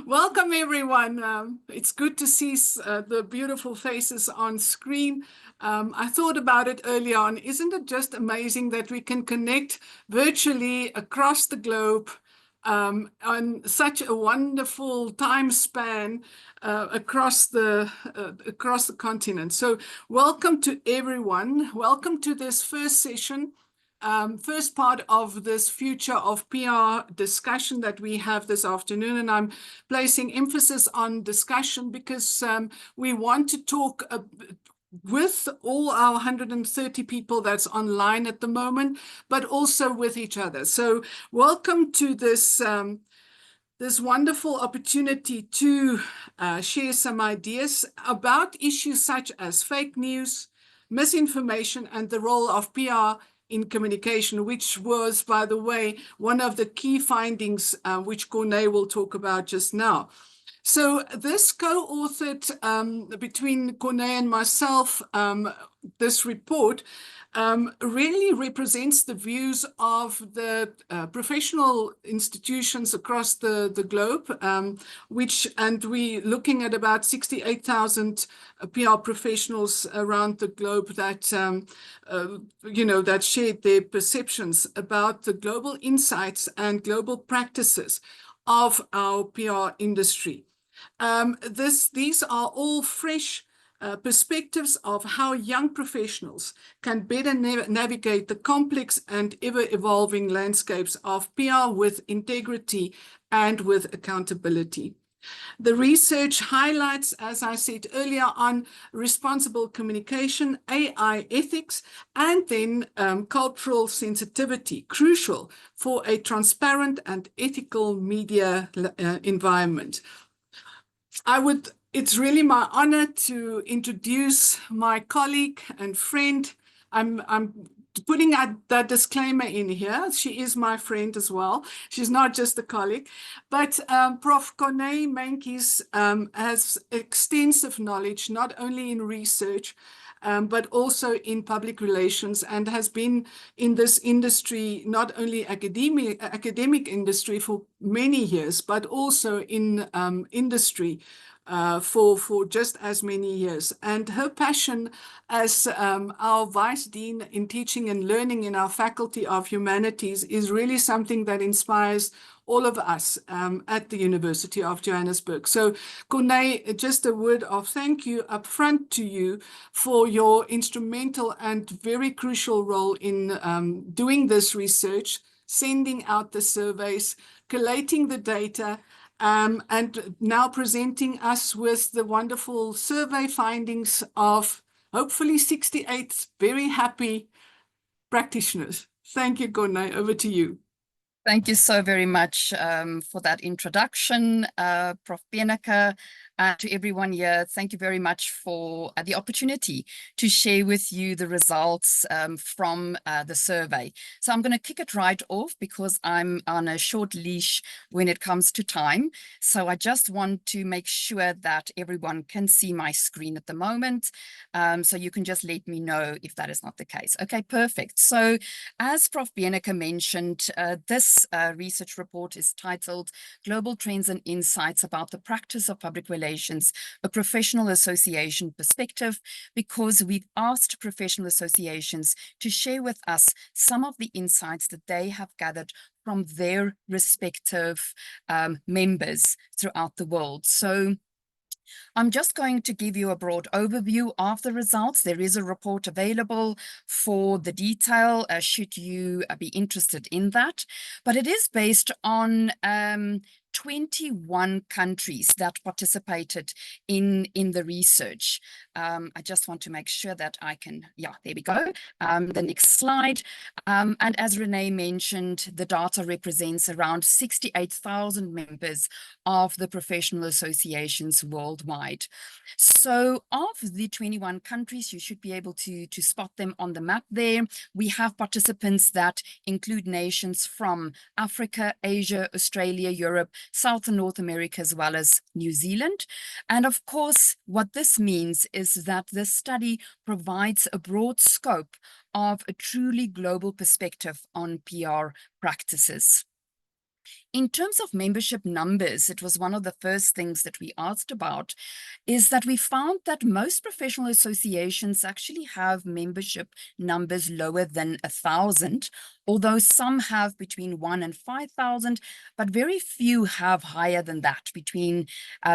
Welcome, everyone. It's good to see the beautiful faces on screen. I thought about it early on. Isn't it just amazing that we can connect virtually across the globe on such a wonderful time span across the continent? So welcome to everyone. Welcome to this first session. First part of this future of PR discussion that we have this afternoon, and I'm placing emphasis on discussion because we want to talk with all our 130 people that's online at the moment, but also with each other. So welcome to this this wonderful opportunity to share some ideas about issues such as fake news, misinformation, and the role of PR in communication, which was, by the way, one of the key findings which Corné will talk about just now. So this co-authored between Corné and myself, this report really represents the views of the professional institutions across the globe, and we're looking at about 68,000 PR professionals around the globe that, that shared their perceptions about the global insights and global practices of our PR industry. These are all fresh perspectives of how young professionals can better navigate the complex and ever-evolving landscapes of PR with integrity and with accountability. The research highlights, as I said earlier, on responsible communication, AI ethics, and then cultural sensitivity, crucial for a transparent and ethical media environment. It's really my honor to introduce my colleague and friend. I'm putting that disclaimer in here. She is my friend as well. She's not just a colleague. But Prof. Corné Meintjes has extensive knowledge, not only in research, but also in public relations, and has been in this industry, not only academic industry for many years, but also in industry for just as many years. And her passion as our Vice Dean in Teaching and Learning in our Faculty of Humanities is really something that inspires all of us at the University of Johannesburg. So Corné, just a word of thank you up front to you for your instrumental and very crucial role in doing this research, sending out the surveys, collating the data, and now presenting us with the wonderful survey findings of hopefully 68 very happy practitioners. Thank you, Corné. Over to you. Thank you so very much for that introduction, Prof. Beneke. To everyone here, thank you very much for the opportunity to share with you the results from the survey. So I'm going to kick it right off because I'm on a short leash when it comes to time. So I just want to make sure that everyone can see my screen at the moment. So you can just let me know if that is not the case. Okay, perfect. So as Prof. Beneke mentioned, this research report is titled Global Trends and Insights About the Practice of Public Relations, a Professional Association Perspective, because we've asked professional associations to share with us some of the insights that they have gathered from their respective members throughout the world. So I'm just going to give you a broad overview of the results. There is a report available for the detail, should you be interested in that. But it is based on 21 countries that participated in the research. I just want to make sure that I can, yeah, there we go. The next slide. And as Renee mentioned, the data represents around 68,000 members of the professional associations worldwide. So of the 21 countries, you should be able to spot them on the map there. We have participants that include nations from Africa, Asia, Australia, Europe, South and North America, as well as New Zealand. And of course, what this means is that this study provides a broad scope of a truly global perspective on PR practices. In terms of membership numbers, it was one of the first things that we asked about, is that we found that most professional associations actually have membership numbers lower than 1,000, although some have between 1 and 5,000, but very few have higher than that, between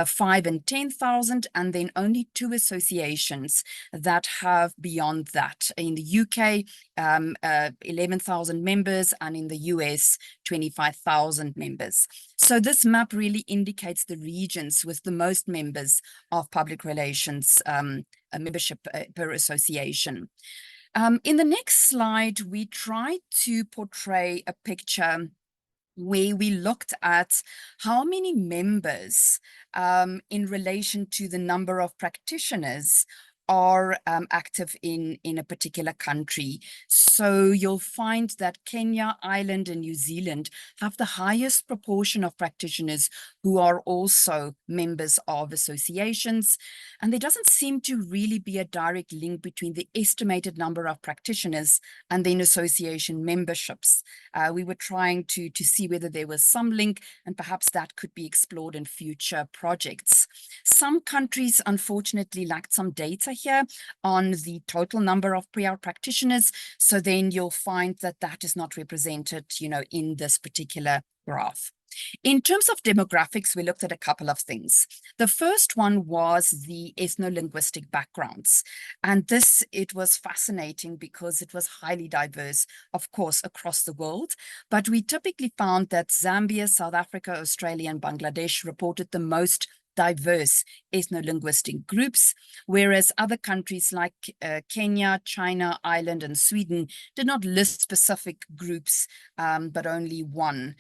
5 and 10,000, and then only 2 associations that have beyond that. In the UK, 11,000 members, and in the US, 25,000 members. So this map really indicates the regions with the most members of public relations membership per association. In the next slide, we tried to portray a picture where we looked at how many members in relation to the number of practitioners are active in a particular country. So you'll find that Kenya, Ireland, and New Zealand have the highest proportion of practitioners who are also members of associations. And there doesn't seem to really be a direct link between the estimated number of practitioners and then association memberships. We were trying to see whether there was some link, and perhaps that could be explored in future projects. Some countries, unfortunately, lacked some data here on the total number of pre-out practitioners. So then you'll find that that is not represented, in this particular graph. In terms of demographics, we looked at a couple of things. The first one was the ethno-linguistic backgrounds. And it was fascinating because it was highly diverse, of course, across the world. But we typically found that Zambia, South Africa, Australia, and Bangladesh reported the most diverse ethno-linguistic groups, whereas other countries like Kenya, China, Ireland, and Sweden did not list specific groups, but only one.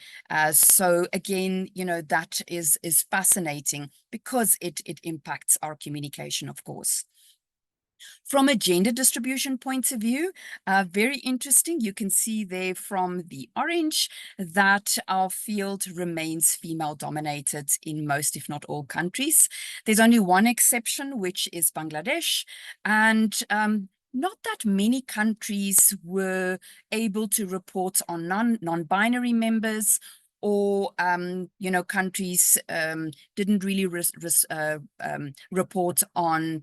So again, that is fascinating because it impacts our communication, of course. From a gender distribution point of view, very interesting. You can see there from the orange that our field remains female dominated in most, if not all, countries. There's only one exception, which is Bangladesh. And not that many countries were able to report on non-binary members, or countries didn't really report on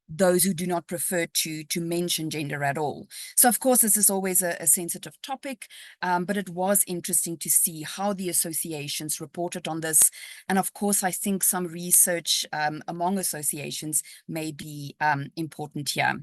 those who do not prefer to mention gender at all. So of course, this is always a sensitive topic, but it was interesting to see how the associations reported on this. And of course, I think some research among associations may be important here.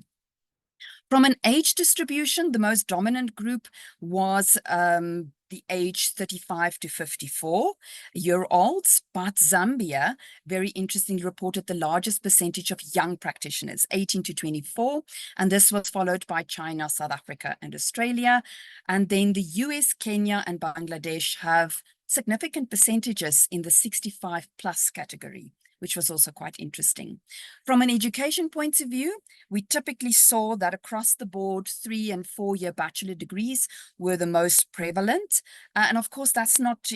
From an age distribution, the most dominant group was the age 35 to 54-year-olds, but Zambia, very interestingly, reported the largest percentage of young practitioners, 18 to 24, and this was followed by China, South Africa, and Australia. And then the US, Kenya, and Bangladesh have significant percentages in the 65 plus category, which was also quite interesting. From an education point of view, we typically saw that across the board, 3- and 4-year bachelor degrees were the most prevalent. And of course, that's not,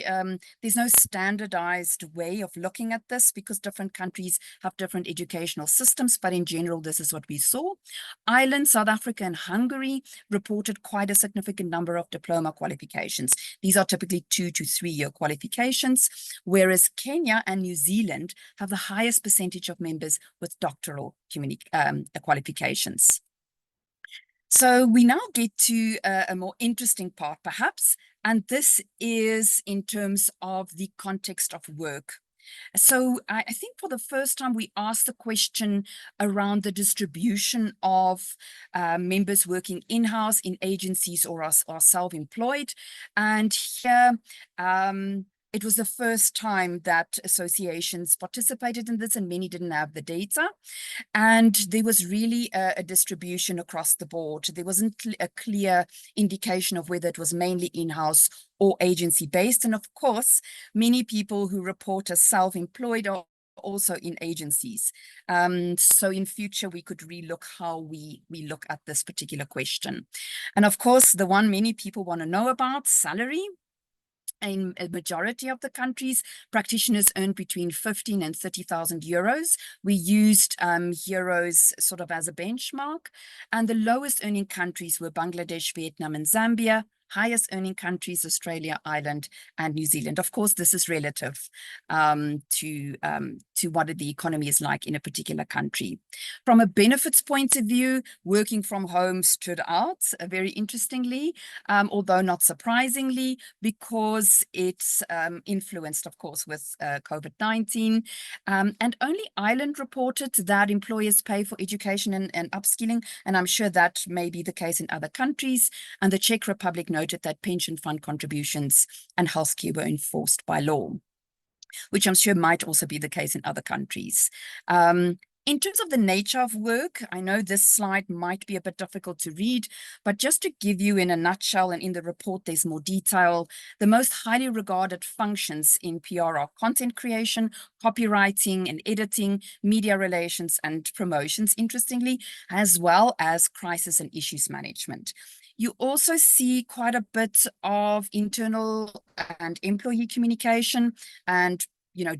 there's no standardized way of looking at this because different countries have different educational systems, but in general, this is what we saw. Ireland, South Africa, and Hungary reported quite a significant number of diploma qualifications. These are typically 2- to 3-year qualifications, whereas Kenya and New Zealand have the highest percentage of members with doctoral qualifications. So we now get to a more interesting part, perhaps, and this is in terms of the context of work. So I think for the first time, we asked the question around the distribution of members working in-house, in agencies, or are self-employed. And here, it was the first time that associations participated in this, and many didn't have the data. And there was really a distribution across the board. There wasn't a clear indication of whether it was mainly in-house or agency-based. And of course, many people who report as self-employed are also in agencies. So in future, we could relook how we look at this particular question. And of course, the one many people want to know about, salary. In a majority of the countries, practitioners earn between 15 and 30,000 euros. We used euros sort of as a benchmark, and the lowest earning countries were Bangladesh, Vietnam, and Zambia, highest earning countries, Australia, Ireland, and New Zealand. Of course, this is relative to what the economy is like in a particular country. From a benefits point of view, working from home stood out very interestingly, although not surprisingly, because it's influenced, of course, with COVID-19. And only Ireland reported that employers pay for education and upskilling, and I'm sure that may be the case in other countries. And the Czech Republic noted that pension fund contributions and healthcare were enforced by law, which I'm sure might also be the case in other countries. In terms of the nature of work, I know this slide might be a bit difficult to read, but just to give you in a nutshell, and in the report there's more detail, the most highly regarded functions in PR are content creation, copywriting and editing, media relations and promotions, interestingly, as well as crisis and issues management. You also see quite a bit of internal and employee communication and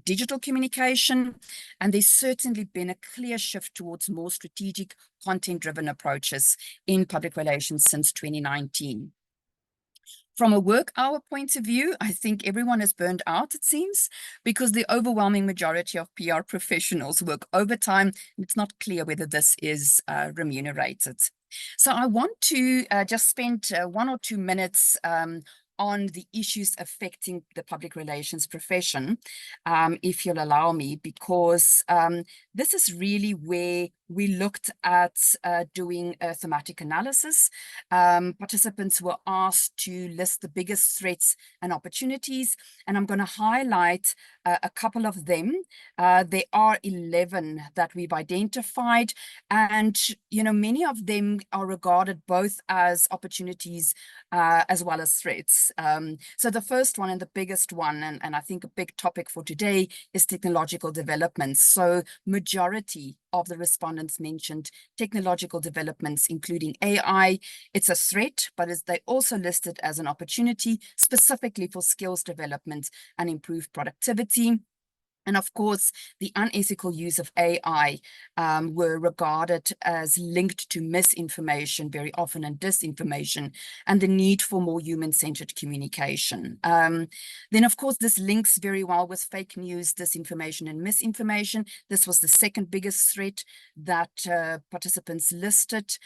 digital communication, and there's certainly been a clear shift towards more strategic content-driven approaches in public relations since 2019. From a work hour point of view, I think everyone is burned out, it seems, because the overwhelming majority of PR professionals work overtime, and it's not clear whether this is remunerated. So I want to just spend 1 or 2 minutes on the issues affecting the public relations profession, if you'll allow me, because this is really where we looked at doing a thematic analysis. Participants were asked to list the biggest threats and opportunities, and I'm going to highlight a couple of them. There are 11 that we've identified, and many of them are regarded both as opportunities as well as threats. So the first one and the biggest one, and I think a big topic for today, is technological developments. So majority of the respondents mentioned technological developments, including AI. It's a threat, but they also listed as an opportunity, specifically for skills development and improved productivity. And of course, the unethical use of AI were regarded as linked to misinformation very often and disinformation, and the need for more human-centered communication. Then, of course, this links very well with fake news, disinformation, and misinformation. This was the second biggest threat that participants listed,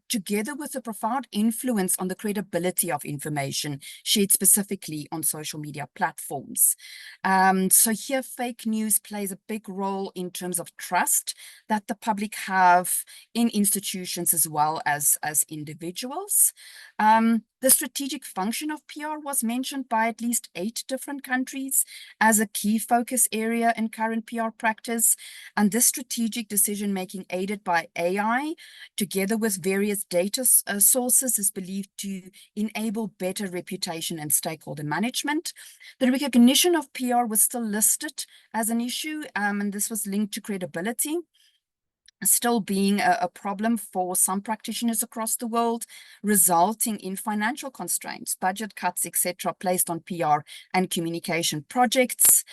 together with a profound influence on the credibility of information shared specifically on social media platforms. So here, fake news plays a big role in terms of trust that the public have in institutions as well as individuals. The strategic function of PR was mentioned by at least 8 different countries as a key focus area in current PR practice. And this strategic decision-making aided by AI, together with various data sources, is believed to enable better reputation and stakeholder management. The recognition of PR was still listed as an issue, and this was linked to credibility still being a problem for some practitioners across the world, resulting in financial constraints, budget cuts, etc., placed on PR and communication projects.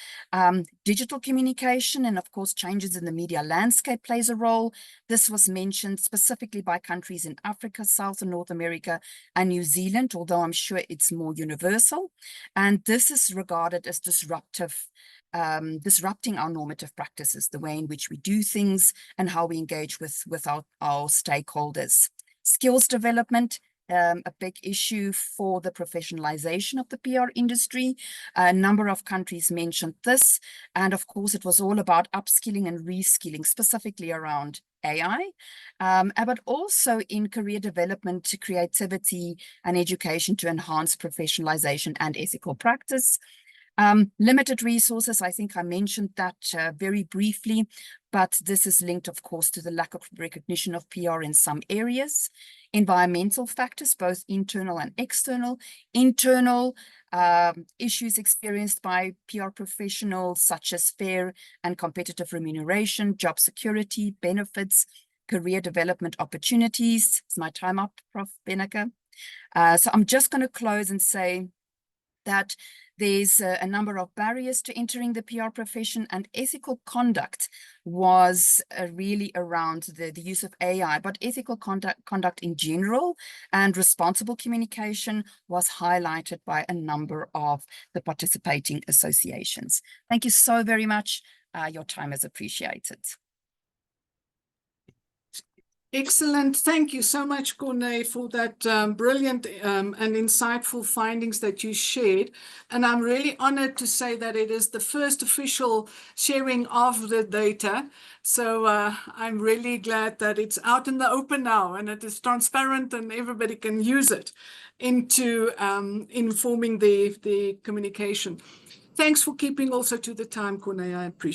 Digital communication and, of course, changes in the media landscape plays a role. This was mentioned specifically by countries in Africa, South and North America, and New Zealand, although I'm sure it's more universal. And this is regarded as disrupting our normative practices, the way in which we do things and how we engage with our stakeholders. Skills development, a big issue for the professionalization of the PR industry. A number of countries mentioned this. And of course, it was all about upskilling and reskilling, specifically around AI, but also in career development, creativity, and education to enhance professionalization and ethical practice. Limited resources, I think I mentioned that very briefly, but this is linked, of course, to the lack of recognition of PR in some areas. Environmental factors, both internal and external. Internal issues experienced by PR professionals, such as fair and competitive remuneration, job security, benefits, career development opportunities. Is my time up, Prof. Beneke? So I'm just going to close and say, that there's a number of barriers to entering the PR profession, and ethical conduct was really around the use of AI, but ethical conduct in general and responsible communication was highlighted by a number of the participating associations. Thank you so very much. Your time is appreciated. Excellent. Thank you so much, Corne, for that brilliant and insightful findings that you shared. And I'm really honored to say that it is the first official sharing of the data. So I'm really glad that it's out in the open now and it is transparent and everybody can use it into informing the communication. Thanks for keeping also to the time, Corne. I appreciate it.